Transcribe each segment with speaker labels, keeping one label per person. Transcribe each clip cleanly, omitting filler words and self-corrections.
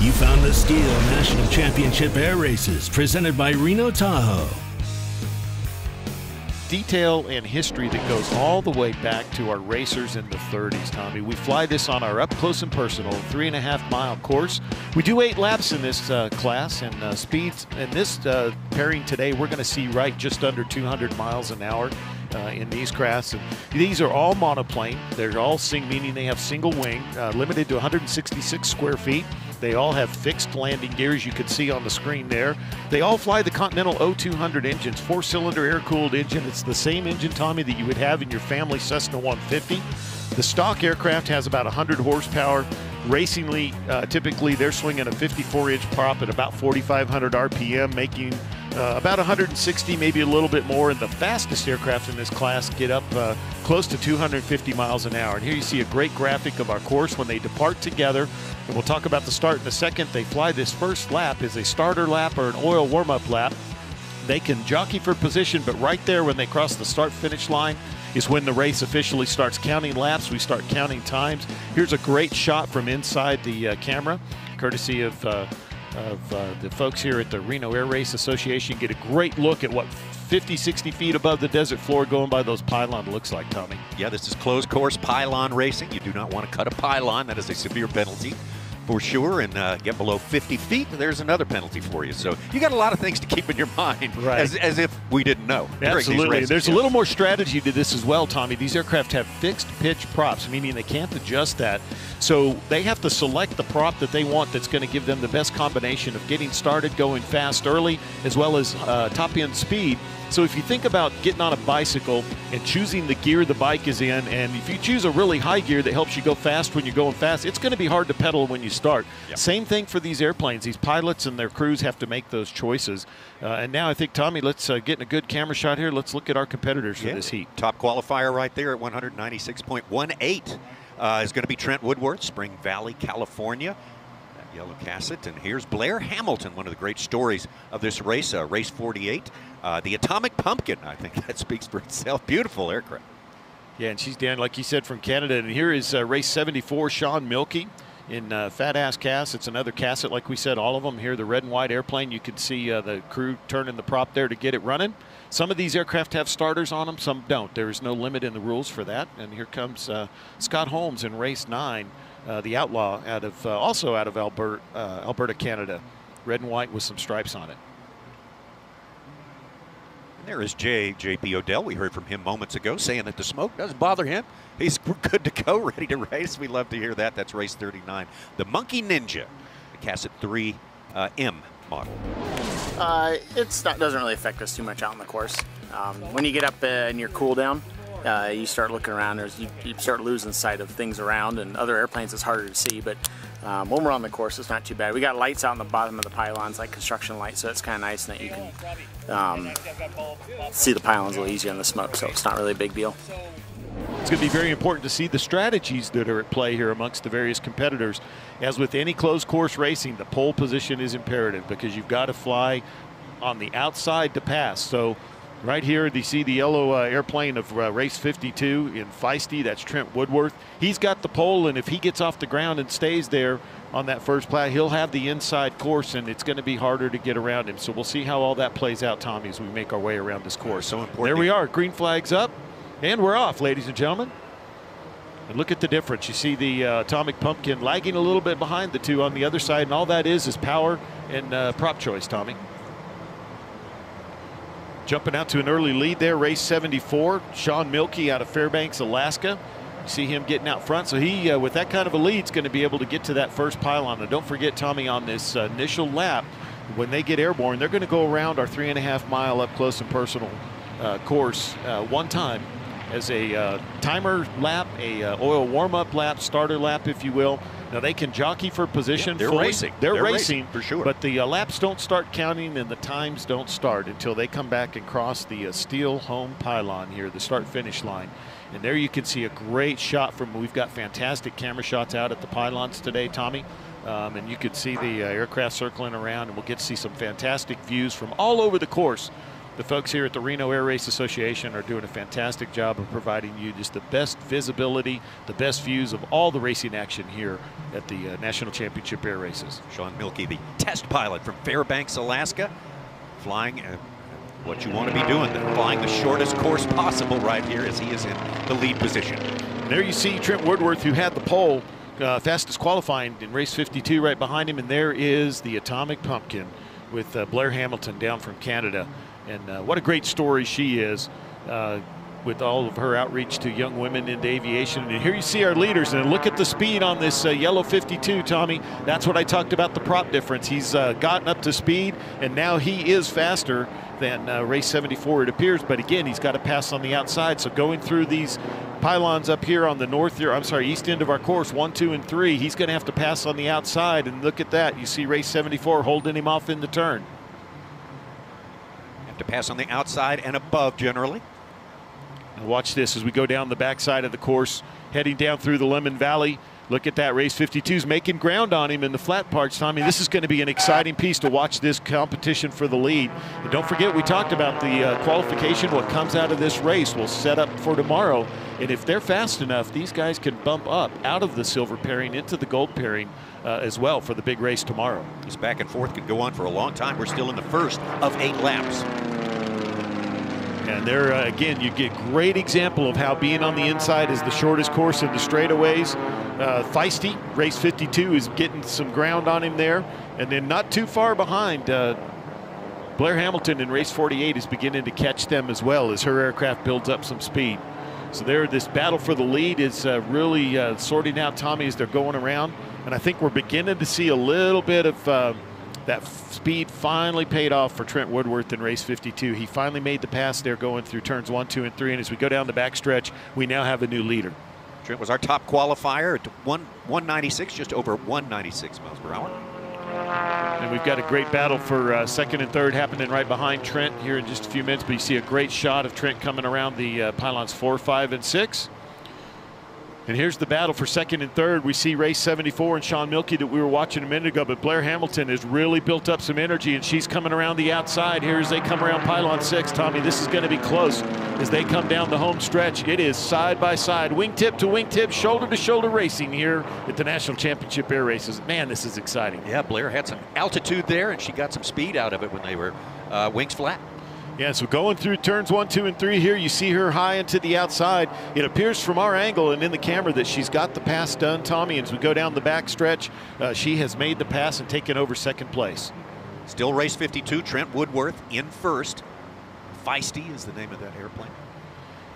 Speaker 1: You found the STIHL National Championship Air Races presented by Reno-Tahoe.
Speaker 2: Detail and history that goes all the way back to our racers in the 30s, Tommy. We fly this on our up close and personal 3.5-mile course. We do 8 laps in this class, and speeds in this pairing today, we're going to see right just under 200 miles an hour in these crafts. And these are all monoplane. They're all meaning they have single wing, limited to 166 square feet. They all have fixed landing gears, you can see on the screen there. They all fly the Continental O200 engines, 4-cylinder air-cooled engine. It's the same engine, Tommy, that you would have in your family Cessna 150. The stock aircraft has about 100 horsepower. Racingly, typically they're swinging a 54-inch prop at about 4,500 RPM, making about 160, maybe a little bit more. And the fastest aircraft in this class get up close to 250 miles an hour. And here you see a great graphic of our course when they depart together. And we'll talk about the start in a second. They fly this first lap as a starter lap or an oil warm-up lap. They can jockey for position, but right there when they cross the start-finish line is when the race officially starts counting laps. We start counting times. Here's a great shot from inside the camera, courtesy of the folks here at the Reno Air Race Association. Get a great look at what 50, 60 feet above the desert floor going by those pylon looks like, Tommy.
Speaker 3: Yeah, this is closed course pylon racing. You do not want to cut a pylon. That is a severe penalty for sure, and get below 50 feet, there's another penalty for you. So you got a lot of things to keep in your mind,
Speaker 2: right,
Speaker 3: as if we didn't know.
Speaker 2: Absolutely. There's a little more strategy to this as well, Tommy. These aircraft have fixed pitch props, meaning they can't adjust that. So they have to select the prop that they want that's going to give them the best combination of getting started, going fast early, as well as top end speed. So if you think about getting on a bicycle and choosing the gear the bike is in, and if you choose a really high gear that helps you go fast when you're going fast, it's going to be hard to pedal when you start. Yep. Same thing for these airplanes. These pilots and their crews have to make those choices. And now I think, Tommy, let's get in a good camera shot here. Let's look at our competitors for this heat.
Speaker 3: Top qualifier right there at 196.18 is going to be Trent Woodworth, Spring Valley, California. Yellow Cassett, and here's Blair Hamilton, one of the great stories of this race, race 48. The Atomic Pumpkin, I think that speaks for itself. Beautiful aircraft.
Speaker 2: Yeah, and she's down, like you said, from Canada. And here is race 74, Sean Milkey in Fat Ass Cass. It's another Cassett, like we said, all of them here. The red and white airplane, you can see the crew turning the prop there to get it running. Some of these aircraft have starters on them, some don't. There is no limit in the rules for that. And here comes Scott Holmes in race 9. The Outlaw out of also out of Alberta, Canada. Red and white with some stripes on it.
Speaker 3: And there is J.P. Odell. We heard from him moments ago saying that the smoke doesn't bother him. He's good to go, ready to race. We love to hear that. That's race 39. The Monkey Ninja, the Cassett 3M model.
Speaker 4: Doesn't really affect us too much out on the course. When you get up in your cool down, you start looking around, you start losing sight of things around, and other airplanes it's harder to see, but when we're on the course it's not too bad. We got lights out on the bottom of the pylons, like construction lights, so it's kind of nice that you can see the pylons a little easier in the smoke, so it's not really a big deal.
Speaker 2: It's going to be very important to see the strategies that are at play here amongst the various competitors. As with any closed course racing, the pole position is imperative because you've got to fly on the outside to pass. So right here, you see the yellow airplane of race 52 in Feisty. That's Trent Woodworth. He's got the pole, and if he gets off the ground and stays there on that first plat, he'll have the inside course, and it's going to be harder to get around him. So we'll see how all that plays out, Tommy, as we make our way around this course.
Speaker 3: So important.
Speaker 2: There we are. Green flag's up, and we're off, ladies and gentlemen. And look at the difference. You see the Atomic Pumpkin lagging a little bit behind the two on the other side, and all that is power and prop choice, Tommy. Jumping out to an early lead there, race 74, Sean Milkey out of Fairbanks, Alaska. You see him getting out front, so he, with that kind of a lead, is going to be able to get to that first pylon. And don't forget, Tommy, on this initial lap, when they get airborne, they're going to go around our 3.5-mile up close and personal course one time as a timer lap, a oil warm-up lap, starter lap, if you will. Now they can jockey for position.
Speaker 3: Yeah, they're racing.
Speaker 2: They're racing
Speaker 3: for sure.
Speaker 2: But the laps don't start counting and the times don't start until they come back and cross the STIHL home pylon here, the start-finish line. And there you can see a great shot from. We've got fantastic camera shots out at the pylons today, Tommy. And you can see the aircraft circling around, and we'll get to see some fantastic views from all over the course The folks here at the Reno Air Race Association are doing a fantastic job of providing you just the best visibility, the best views of all the racing action here at the National Championship Air Races.
Speaker 3: Sean Milkey, the test pilot from Fairbanks, Alaska, flying what you want to be doing, flying the shortest course possible right here as he is in the lead position.
Speaker 2: And there you see Trent Woodworth, who had the pole, fastest qualifying in race 52 right behind him, and there is the Atomic Pumpkin with Blair Hamilton down from Canada. And what a great story she is with all of her outreach to young women into aviation. And here you see our leaders, and look at the speed on this yellow 52, Tommy. That's what I talked about, the prop difference. He's gotten up to speed, and now he is faster than race 74, it appears. But again, he's got to pass on the outside. So going through these pylons up here on the east end of our course, 1, 2, and 3, he's going to have to pass on the outside. And look at that. You see race 74 holding him off in the turn.
Speaker 3: To pass on the outside and above generally.
Speaker 2: And watch this as we go down the backside of the course, heading down through the Lemon Valley. Look at that, race 52's making ground on him in the flat parts, Tommy. This is going to be an exciting piece to watch this competition for the lead. And don't forget, we talked about the qualification. What comes out of this race will set up for tomorrow. And if they're fast enough, these guys can bump up out of the silver pairing into the gold pairing as well for the big race tomorrow.
Speaker 3: This back and forth could go on for a long time. We're still in the first of 8 laps.
Speaker 2: And there, again, you get great example of how being on the inside is the shortest course in the straightaways. Feisty, race 52, is getting some ground on him there. And then not too far behind, Blair Hamilton in race 48 is beginning to catch them as well as her aircraft builds up some speed. So there, this battle for the lead is really sorting out, Tommy, as they're going around. And I think we're beginning to see a little bit of that speed finally paid off for Trent Woodworth in race 52. He finally made the pass there going through turns 1, 2, and 3. And as we go down the backstretch, we now have a new leader.
Speaker 3: Trent was our top qualifier at 196, just over 196 miles per hour.
Speaker 2: And we've got a great battle for second and third happening right behind Trent here in just a few minutes. But you see a great shot of Trent coming around the pylons 4, 5, and 6. And here's the battle for second and third. We see race 74 and Sean Milkey that we were watching a minute ago, but Blair Hamilton has really built up some energy, and she's coming around the outside here as they come around pylon 6. Tommy, this is going to be close as they come down the home stretch. It is side by side, wingtip to wingtip, shoulder to shoulder racing here at the National Championship Air Races. Man, this is exciting.
Speaker 3: Yeah, Blair had some altitude there, and she got some speed out of it when they were wings flat.
Speaker 2: Yeah, so going through turns 1, 2, and 3 here, you see her high into the outside. It appears from our angle and in the camera that she's got the pass done, Tommy. As we go down the back stretch, she has made the pass and taken over second place.
Speaker 3: Still race 52, Trent Woodworth in first. Feisty is the name of that airplane.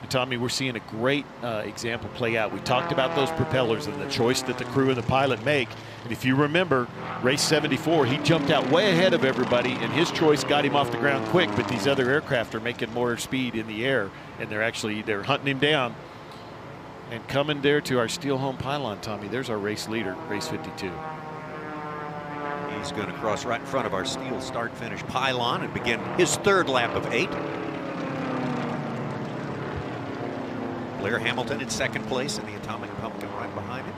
Speaker 2: And Tommy, we're seeing a great example play out. We talked about those propellers and the choice that the crew and the pilot make. And if you remember, race 74, he jumped out way ahead of everybody, and his choice got him off the ground quick, but these other aircraft are making more speed in the air, and they're hunting him down. And coming there to our steel home pylon, Tommy, there's our race leader, race 52.
Speaker 3: He's going to cross right in front of our steel start-finish pylon and begin his third lap of 8. Blair Hamilton in second place, and the Atomic Pumpkin right behind him.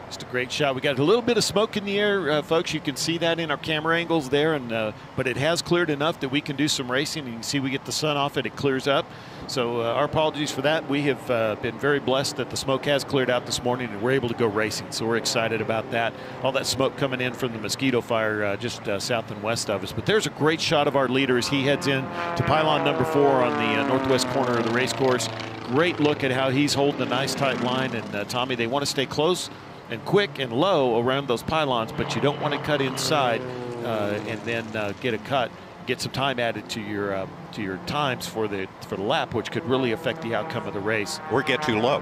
Speaker 2: Just a great shot. We got a little bit of smoke in the air, folks. You can see that in our camera angles there, and but it has cleared enough that we can do some racing. You can see we get the sun off it, it clears up. So our apologies for that. We have been very blessed that the smoke has cleared out this morning, and we're able to go racing. So we're excited about that. All that smoke coming in from the mosquito fire just south and west of us. But there's a great shot of our leader as he heads in to pylon number 4 on the northwest corner of the race course. Great look at how he's holding a nice tight line. And Tommy, they want to stay close and quick and low around those pylons, but you don't want to cut inside and then get a cut, get some time added to your times for the lap, which could really affect the outcome of the race.
Speaker 3: Or get too low.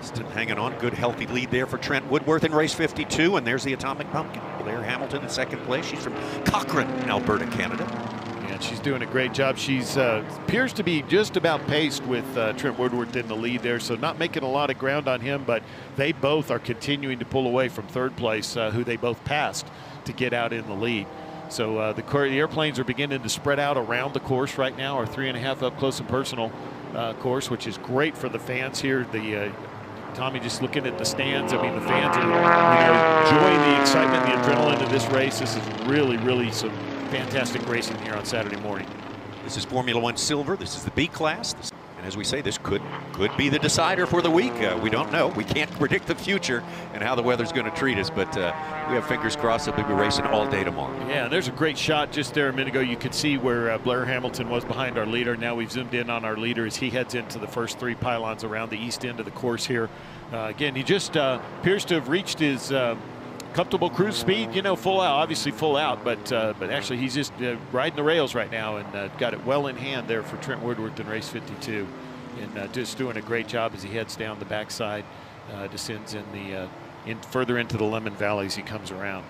Speaker 3: Still hanging on, good healthy lead there for Trent Woodworth in race 52, and there's the Atomic Pumpkin. Blair Hamilton in second place. She's from Cochrane, Alberta, Canada.
Speaker 2: And she's doing a great job. She's appears to be just about paced with Trent Woodworth in the lead there, so not making a lot of ground on him, but they both are continuing to pull away from third place, who they both passed to get out in the lead. So the airplanes are beginning to spread out around the course right now, our 3.5 up close and personal course, which is great for the fans here. The Tommy, just looking at the stands, I mean, the fans are enjoying the excitement, the adrenaline of this race. This is really, really some fantastic racing here on Saturday morning.
Speaker 3: This is Formula One Silver. This is the B class. And as we say, this could be the decider for the week. We don't know. We can't predict the future and how the weather's going to treat us, but we have fingers crossed that we'll be racing all day tomorrow.
Speaker 2: Yeah, there's a great shot just there a minute ago. You could see where Blair Hamilton was behind our leader. Now we've zoomed in on our leader as he heads into the first 3 pylons around the east end of the course here. Again, he just appears to have reached his comfortable cruise speed, you know, full out, obviously full out, but actually he's just riding the rails right now and got it well in hand there for Trent Woodworth in race 52, and just doing a great job as he heads down the backside, descends in the further into the Lemon Valley as he comes around.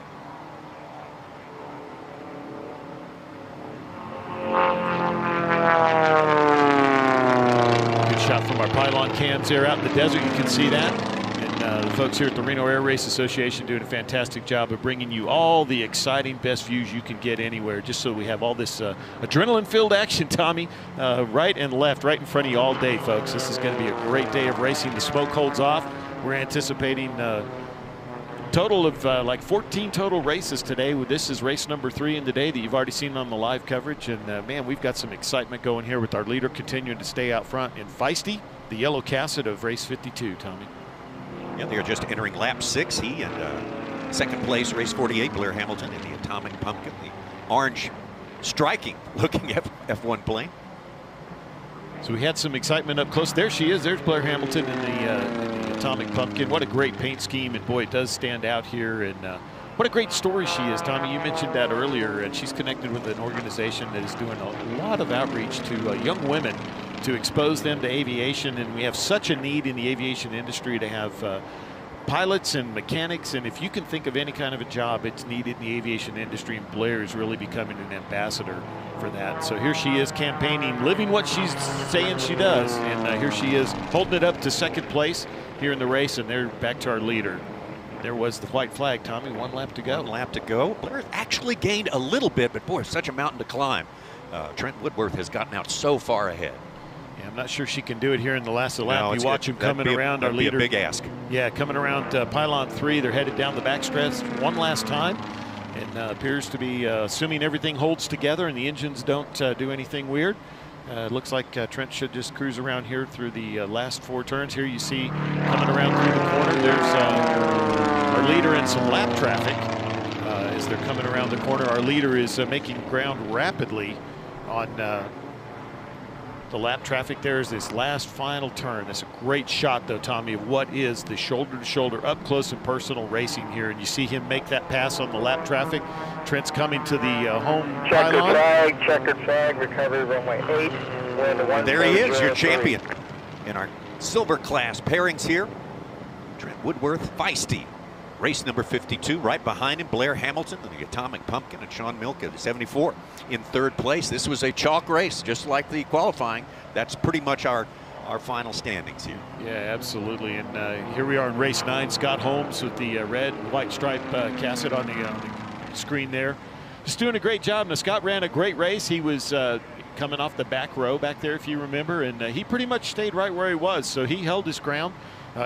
Speaker 2: Good shot from our pylon cams there out in the desert. You can see that. The folks here at the Reno Air Race Association doing a fantastic job of bringing you all the exciting, best views you can get anywhere, just so we have all this adrenaline-filled action, Tommy, right and left, right in front of you all day, folks. This is going to be a great day of racing. The smoke holds off. We're anticipating a total of like 14 total races today. This is race number 3 in the day that you've already seen on the live coverage. And, man, we've got some excitement going here with our leader continuing to stay out front in Feisty, the yellow casset of race 52, Tommy.
Speaker 3: Yeah, they are just entering lap 6. He and second place, race 48, Blair Hamilton in the Atomic Pumpkin, the orange striking looking F1 plane.
Speaker 2: So we had some excitement up close. There she is. There's Blair Hamilton in the Atomic Pumpkin. What a great paint scheme, and boy, it does stand out here. And what a great story she is, Tommy. You mentioned that earlier, and she's connected with an organization that is doing a lot of outreach to young women to expose them to aviation, and we have such a need in the aviation industry to have pilots and mechanics, and if you can think of any kind of a job it's needed in the aviation industry, and Blair is really becoming an ambassador for that. So here she is campaigning, living what she's saying she does, and here she is holding it up to second place here in the race, and they're back to our leader. There was the white flag, Tommy. 1 lap to go.
Speaker 3: 1 lap to go. Blair actually gained a little bit, but boy, such a mountain to climb. Trent Woodworth has gotten out so far ahead.
Speaker 2: Yeah, I'm not sure she can do it here in the last lap. You watch him coming around our leader.
Speaker 3: That'd be a big ask.
Speaker 2: Yeah, coming around pylon 3. They're headed down the backstretch one last time, and appears to be assuming everything holds together and the engines don't do anything weird. Looks like Trent should just cruise around here through the last 4 turns. Here you see coming around through the corner. There's our leader in some lap traffic as they're coming around the corner. Our leader is making ground rapidly on the lap traffic. There is this last final turn. That's a great shot, though, Tommy, of what is the shoulder-to-shoulder, up-close and personal racing here. And you see him make that pass on the lap traffic. Trent's coming to the home pylon.
Speaker 5: Checkered flag, recovery runway 8.
Speaker 3: And there he is, your champion in our silver class pairings here. Trent Woodworth, Feisty. Race number 52, right behind him, Blair Hamilton, the Atomic Pumpkin, and Sean Milk at 74 in 3rd place. This was a chalk race, just like the qualifying. That's pretty much our final standings here.
Speaker 2: Yeah, absolutely. And here we are in race 9. Scott Holmes with the red and white stripe casket on the screen there. Just doing a great job. Now, Scott ran a great race. He was coming off the back row back there, if you remember, and he pretty much stayed right where he was, so he held his ground.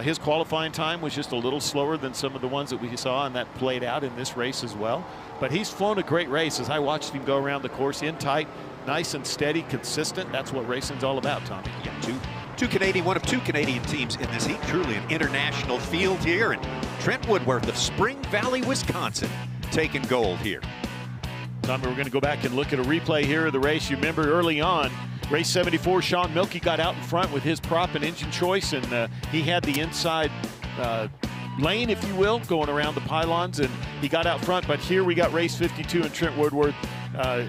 Speaker 2: His qualifying time was just a little slower than some of the ones that we saw, and that played out in this race as well. But he's flown a great race as I watched him go around the course in tight, nice and steady, consistent. That's what racing's all about, Tommy.
Speaker 3: Yeah, one of two Canadian teams in this heat. Truly an international field here. And Trent Woodworth of Spring Valley, Wisconsin, taking gold here.
Speaker 2: Tommy, we're going to go back and look at a replay here of the race. You remember early on, race 74, Sean Milkey got out in front with his prop and engine choice, and he had the inside lane, if you will, going around the pylons, and he got out front. But here we got race 52 and Trent Woodworth.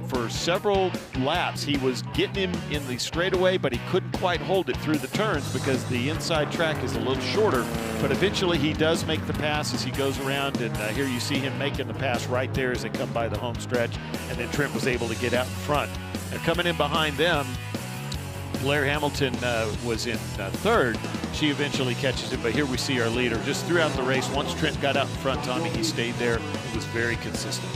Speaker 2: For several laps, he was getting him in the straightaway, but he couldn't quite hold it through the turns because the inside track is a little shorter. But eventually he does make the pass as he goes around, and here you see him making the pass right there as they come by the home stretch, and then Trent was able to get out in front. And coming in behind them, Blair Hamilton was in 3rd. She eventually catches him, but here we see our leader just throughout the race. Once Trent got out in front, Tommy, he stayed there. He was very consistent.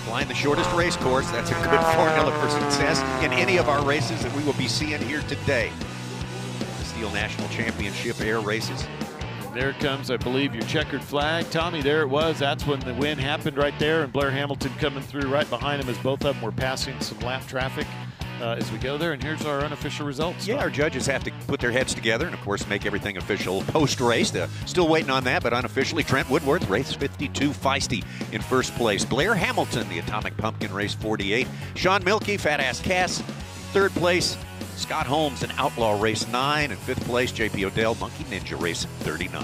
Speaker 3: Flying the shortest race course, that's a good formula for success in any of our races that we will be seeing here today. The STIHL STIHL National Championship air races.
Speaker 2: There comes, I believe, your checkered flag. Tommy, there it was. That's when the win happened right there, and Blair Hamilton coming through right behind him as both of them were passing some lap traffic as we go there. And here's our unofficial results.
Speaker 3: Yeah, our judges have to put their heads together and, of course, make everything official post-race. Still waiting on that, but unofficially, Trent Woodworth, race 52, feisty in first place. Blair Hamilton, the Atomic Pumpkin, race 48. Sean Milkey, Fat Ass Cass, third place. Scott Holmes in Outlaw race 9, and fifth place JP Odell Monkey Ninja race 39.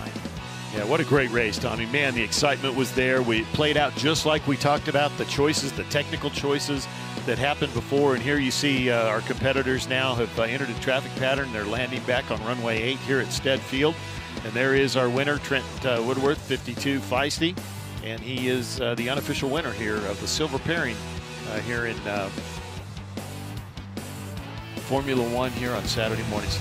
Speaker 2: Yeah, what a great race, Tommy. Man, the excitement was there. We played out just like we talked about, the choices, the technical choices that happened before. And here you see our competitors now have entered a traffic pattern. They're landing back on runway 8 here at Stead Field. And there is our winner, Trent Woodworth, 52 feisty. And he is the unofficial winner here of the silver pairing here in Formula One here on Saturday mornings.